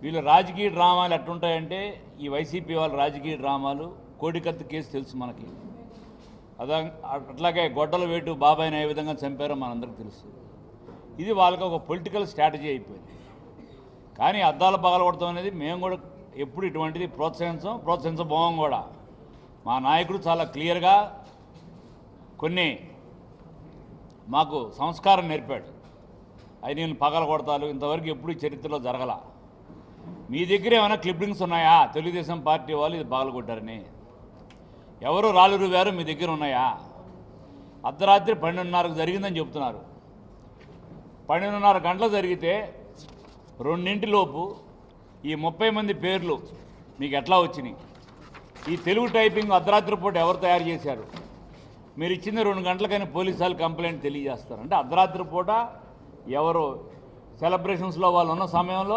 వీళ్ళు రాజకీయ డ్రామాలు ఎట్లుంటాయంటే ఈ వైసీపీ వాళ్ళ రాజకీయ డ్రామాలు కోడికత్తి కేసు తెలుసు మనకి. అట్లాగే గొడ్డల వేటు బాబాయ్ని ఏ విధంగా చంపారో మనందరికీ తెలుసు. ఇది వాళ్ళకి ఒక పొలిటికల్ స్ట్రాటజీ అయిపోయింది. కానీ అద్దాల పగలగొడతాం అనేది మేము కూడా ఎప్పుడు ఇటువంటిది ప్రోత్సహించబోం కూడా. మా నాయకుడు చాలా క్లియర్గా కొన్ని మాకు సంస్కారం నేర్పాడు. అవి నేను పగలగొడతాను ఇంతవరకు ఎప్పుడు చరిత్రలో జరగల. మీ దగ్గర ఏమైనా క్లిప్పింగ్స్ ఉన్నాయా తెలుగుదేశం పార్టీ వాళ్ళు ఇది పగలగొట్టారని? ఎవరు రాళ్ళు రువ్వారు మీ దగ్గర ఉన్నాయా? అర్ధరాత్రి 12:30కు జరిగిందని చెప్తున్నారు. 12:30 గంటలు జరిగితే 2 ఈ 30 మంది పేర్లు మీకు ఎట్లా వచ్చినాయి? ఈ తెలుగు టైపింగ్ అర్ధరాత్రి పూట ఎవరు తయారు చేశారు? మీరు ఇచ్చింది 2 గంటలకైనా పోలీసు వాళ్ళు కంప్లైంట్ తెలియజేస్తారు. అంటే అర్ధరాత్రి పూట ఎవరు సెలబ్రేషన్స్లో వాళ్ళు ఉన్న సమయంలో